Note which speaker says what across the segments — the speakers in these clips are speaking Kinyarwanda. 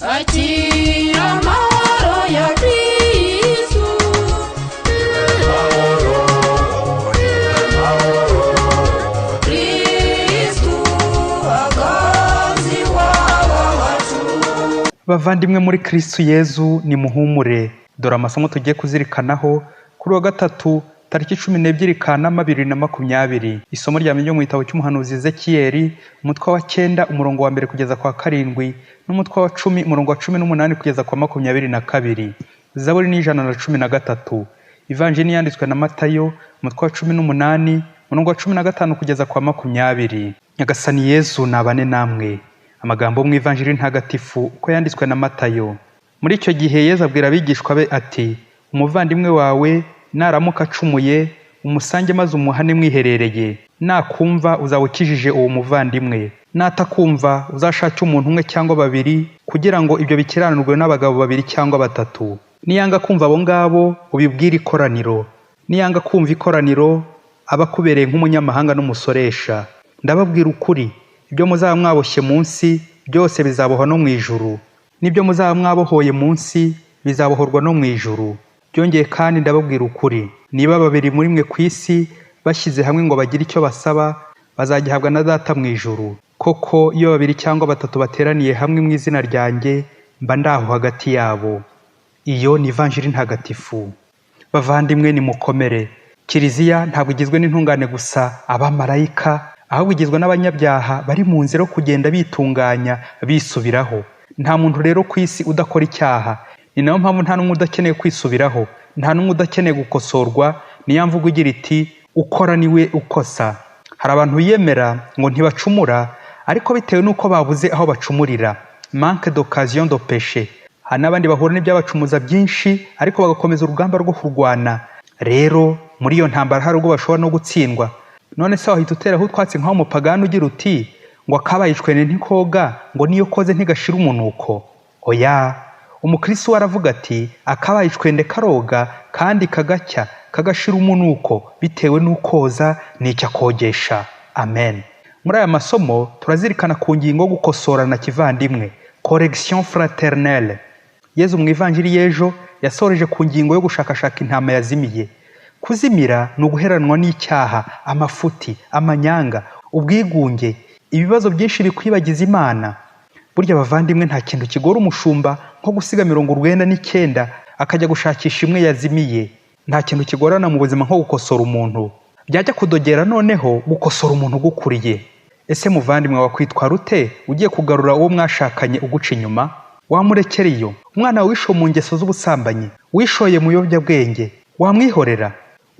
Speaker 1: akira amahoro ya Kristu. Kristu agazi wacu.
Speaker 2: Bavandimwe muri Kristu Yezu ni muhumure. Dore amasomo tugiye kuzirikanaho kuri wa gatatu tariki 12 Kanama 2020. Isomo rya mbere mu gitabo cy'umuhanuzi Ezekiyeli, umutwe wa 9 umurongo wa 1 kugeza kwa 7 n'umutwe wa 10 umurongo wa 18 kugeza kwa 22. Zaburi ni 113. Ivanjili yanditswe na Matayo, umutwe wa 18 umurongo wa 15 kugeza kwa 20. Nyagasani Yezu nabane namwe. Amagambo mu Ivanjili ntagatifu uko yanditswe na Matayo. Muri icyo gihe Yezu abwira abigishwa be ati, umuvandimwe wawe naramuka acumuye umusange maze umuhane mwiherereye. Nakumva uzawukijije uwo muvandimwe, natakumva uzashake umuntu umwe cyangwa babiri kugira ngo ibyo bikiranurwe n'abagabo babiri cyangwa batatu. Niyanga kumva abo ngabo ubibwire ikoraniro. Niyanga kumva ikoraniro aba kubereye nk'umunyamahanga n'umusoresha. Ndababwira ukuri, ibyo muzaba mwaboshye munsi byose bizabohwa no mu ijuru, n'ibyo muzaba mwabohoye munsi bizabohorwa no mu ijuru. Byongeye kandi ndababwira ukuri, niba babiri muri mwe ku isi bashyize hamwe ngo bagire icyo basaba, bazagihabwa na Data mu ijuru. Koko iyo babiri cyangwa batatu bateraniye hamwe mu izina ryanjye, mba ndaho hagati yabo. Iyo ni Ivanjili ntagatifu. Bavandimwe ni mukomere. Kiliziya ntabwo igizwe n'intungane gusa, abamarayika, ahubwo igizwe n'abanyabyaha bari mu nzira yo kugenda bitunganya bisubiraho. Nta muntu rero ku isi udakora icyaha. Ni nayo mpamvu nta n'umwe udakeneye kwisubiraho, nta n'umwe udakeneye gukosorwa. Niyo mvugo igira iti ukora niwe ukosa. Hari abantu biyemera ngo ntibacumura ariko bitewe n'uko babuze aho bacumurira, manque d'occasion de péché. Hari n'abandi bahura n'ibyabacumuza byinshi ariko bagakomeza urugamba rwo kurwana. Rero muri iyo ntambara hari ubwo bashobora no gutsindwa. None se wahita uteraho utwatsi nk'aho umupagani ugira uti ngo akabaye Icwende Ntikoga, ngo niyo koze ntigashira umunuko? Oya, umukristo aravuga ati akabaye Icwende karoga kandi kagacya kagashira umunuko bitewe n'ukoza n'icyo akogesha. Amen. Muri aya masomo turazirikana ku ngingo yo gukosorana kivandimwe, correction fraternelle. Yezu mu Ivanjili y'ejo yasoreje ku ngingo yo gushakashaka intama yazimiye. Kuzimira ni uguheranwa n'icyaha, amafuti, amanyanga, ubwigunge, ibibazo byinshi bikwibagiza Imana. Burya bavandimwe nta kintu kigora umushumba nko gusiga 99 akajya gushakisha imwe yazimiye. Nta kintu kigorana mu buzima nko gukosora umuntu. Byajya kudogera noneho gukosora umuntu ugukuriye. Ese muvandimwe wakwitwara ute ugiye kugarura uwo mwashakanye uguca inyuma? Wamurekera iyo? Umwana wisho mu ngeso z'ubusambanyi, wishoye mu biyobyabwenge, wamwihorera?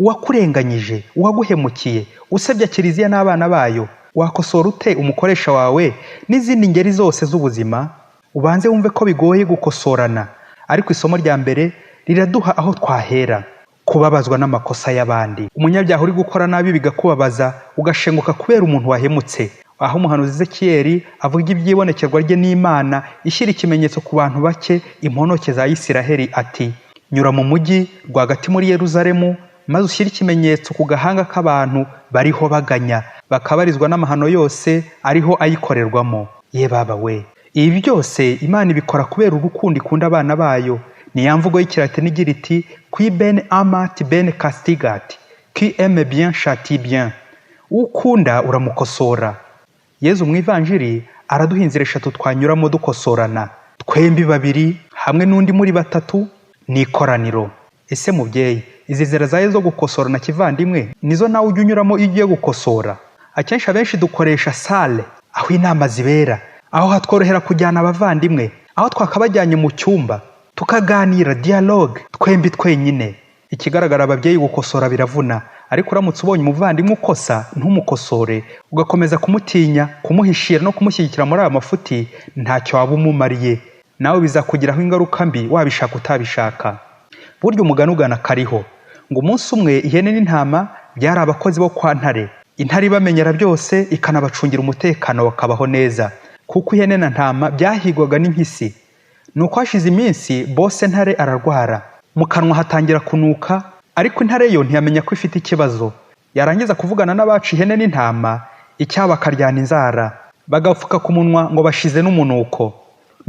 Speaker 2: Uwakurenganyije, uwaguhemukiye, usebya Kiliziya n'abana bayo, wakosora ute umukoresha wawe n'izindi ngeri zose z'ubuzima? Ubanze wumve ko bigoye gukosorana, ariko isomo rya mbere riraduha aho twahera. Kubabazwa n'amakosa y'abandi. Umunyabyaha uri gukora nabi bigakubabaza, ugashenguka kubera umuntu wahemutse. Aho umuhanuzi Ezekiyeli avuga ibyibonekerwa rye n'Imana ishyira ikimenyetso ku bantu bake, imponoke za Isiraheli, ati nyura mu mujyi rwagati muri Yeruzalemu maze ushyire ikimenyetso ku gahanga k'abantu bariho baganya, bakabarizwa n'amahano yose ariho ayikorerwamo. Ye baba we, ibi byose Imana ibikora kubera urukundo ikunda abana bayo. Ni ya mvugo y'Ikilatini igira iti qui ben amat ben castigat, qui aime bien châtie bien. Ukunda uramukosora. Yezu mu Ivanjili araduha inzira 3 twanyuramo dukosorana, twembi babiri hamwe n'undi muri batatu ni ikoraniro. Ese mubyeyi, izi nzira zayo zo gukosorana kivandimwe nizo nawe ujya unyuramo iyo ugiye gukosora? Akenshi abenshi dukoresha sale, aho inama zibera, aho hatworohera kujyana abavandimwe, aho twakabajyanye mu cyumba tukaganira, dialogue twembi twenyine. Ikigaragara ababyeyi gukosora biravuna, ariko uramutse ubonye umuvandimwe ukosa ntumukosore, ugakomeza kumutinya, kumuhishira no kumushyigikira muri aya mafuti, ntacyo waba umumariye. Nawe bizakugiraho ingaruka mbi wabishaka utabishaka. Burya umugani ugana kariho ngo umunsi umwe ihene n'intama byari abakozi bo kwa ntare. Intare ibamenyera byose ikanabacungira umutekano bakabaho neza, kuko ihene na ntama byahigwaga n'impyisi. Nuko hashize iminsi bose ntare ararwara, mu kanwa hatangira kunuka, ariko intare yo ntiyamenya ko ifite ikibazo. Yarangiza kuvugana n'abaca ihene n'intama, icyaba akaryana inzara, bagapfuka ku munwa ngo bashize n'umunuko.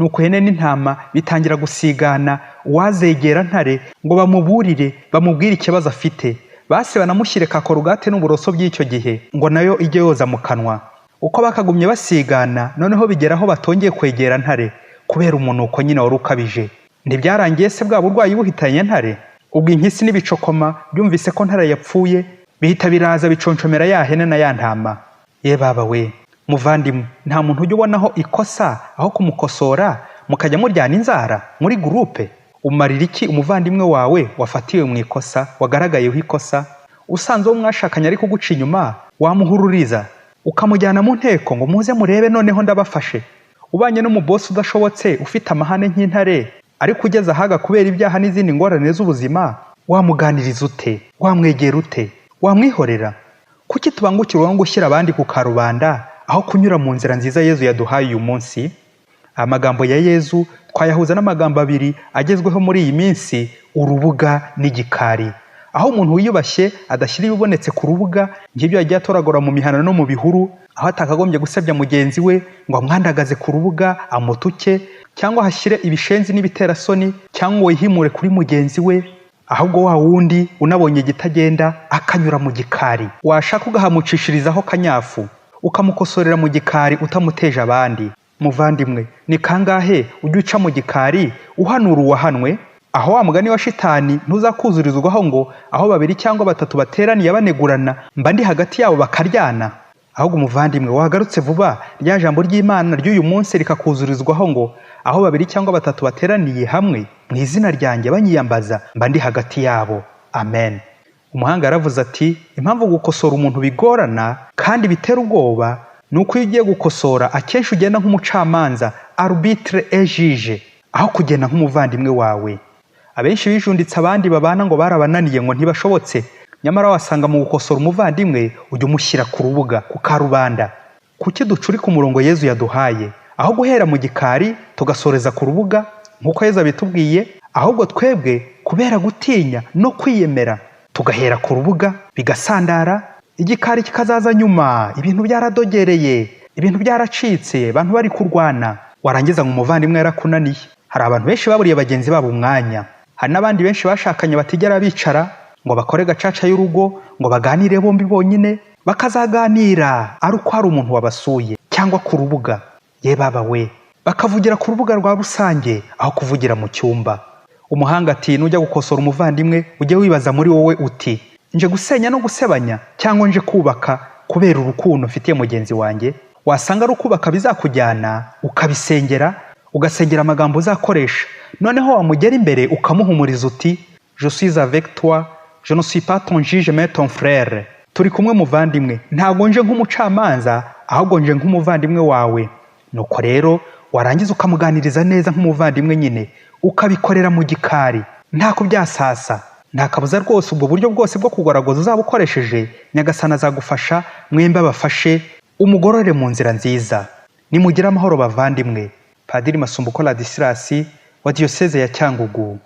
Speaker 2: nuko ihene n'intama bitangira gusigana uwazegera ntare ngo bamuburire bamubwire ikibazo afite. Base banamushyire ka korugate n'uburoso by'icyo gihe ngo nayo ijye yoza mu kanwa. Uko bakagumye basigana, noneho bigeraho batongeye kwegera ntare kubera umunuko nyine wari ukabije. Ntibyarangiye se bwa burwayi buhitanye ntare? Ubwo impyisi n'ibicokoma byumvise ko ntare yapfuye, bihita biraza biconshomera ya hene na ya ntama. Ye baba we, muvandimwe, nta muntu ujya ubonaho ikosa aho kumukosora mukajya muryana inzara muri gurupe? Umarira iki umuvandimwe wawe wafatiwe mu ikosa, wagaragayeho ikosa? Usanze uwo mwashakanye ari kuguca inyuma, wamuhururiza ukamujyana mu nteko ngo muze murebe noneho ndabafashe. Ubanye no mu boss udashobotse, ufite amahane nk'intare, ariko ugeze ahaga kubera ibyaha n'izindi ngorane z'ubuzima, wamuganiriza ute? Wamwegera ute? Wamwihorera? Kuki tubangukirwa ngo gushyira abandi ku karubanda aho kunyura mu nzira nziza Yezu yaduhaye uyu munsi? Amagambo ya Yezu twayahuza n'amagambo abiri agezweho muri iyi minsi, urubuga n'igikari. Aho umuntu wiyubashye adashyira ibibonetse ku rubuga nk'ibyo yagiye atoragura mu mihana no mu bihuru, aho atakagombye gusebya mugenzi we ngo amwandagaze ku rubuga amutuke, cyangwa hashyire ibishenzi n'ibiterasoni, cyangwa ngo yihimure kuri mugenzi we. Ahubwo wa wundi unabonye gitagenda akanyura mu gikari, washaka ugahamucishirizaho kanyafu, ukamukosorera mu gikari utamuteje abandi. Muvandimwe, ni kangahe ujya uca mu gikari uhanura uwahanwe? Aho wa mugani wa shitani ntuzakuzurizwaho ngo aho babiri cyangwa batatu bateraniye banegurana mba ndi hagati yabo bakaryana. Ahubwo umuvandimwe, wagarutse vuba rya jambo ry'Imana ry'uyu munsi rikakuzurizwaho ngo aho babiri cyangwa batatu bateraniye hamwe mu izina ryanjye banyiyambaza mba ndi hagati yabo. Amen. Umuhanga yaravuze ati, impamvu gukosora umuntu bigorana kandi bitera ubwoba nuko iyo ugiye gukosora akenshi ugenda nk'umucamanza, arbitre et juge, aho kugenda nk'umuvandimwe wawe. Abenshi bijunditse abandi babana ngo barabananiye ngo ntibashobotse, nyamara wasanga mu gukosora umuvandimwe ujya umushyira ku rubuga, ku karubanda. Kuki ducurika umurongo Yezu yaduhaye aho guhera mu gikari tugasoreza ku rubuga nk'uko Yezu abitubwiye? Ahubwo twebwe kubera gutinya no kwiyemera tugahera ku rubuga, bigasandara, igikari kikazaza nyuma, ibintu byaradogereye, ibintu byaracitse, abantu bari kurwana, warangiza ngo umuvandimwe yarakunaniye. Hari abantu benshi baburiye bagenzi babo umwanya. Hari n'abandi benshi bashakanye batigera bicara ngo bakore gacaca y'urugo, ngo baganire bombi bonyine, bakazaganira ari uko hari umuntu wabasuye cyangwa ku rubuga. Ye baba we, bakavugira ku rubuga rwa rusange aho kuvugira mu cyumba. Umuhanga ati, nujya gukosora umuvandimwe ujye wibaza muri wowe uti, nje gusenya no gusebanya cyangwa nje kubaka kubera urukundo mfitiye mugenzi wanjye? Wasanga ari ukubaka bizakujyana ukabisengera, ugasengera amagambo uzakoresha, noneho wamugera imbere ukamuhumuriza uti, je suis avec toi, je ne suis pas ton juge mais ton frère. Turi kumwe muvandimwe, ntago nje nk'umucamanza ahubwo nje nk'umuvandimwe wawe. Nuko rero warangiza ukamuganiriza neza nk'umuvandimwe nyine, ukabikorera mu gikari nta kubyasasa. Nta kabuza rwose ubwo buryo bwose bwo kugoragoza uzaba ukoresheje, Nyagasani azagufasha, mwembi abafashe umugorore mu nzira nziza. Nimugire amahoro bavandimwe. Padiri Masumbuko Ladislas wa Diyoseze ya Cyangugu.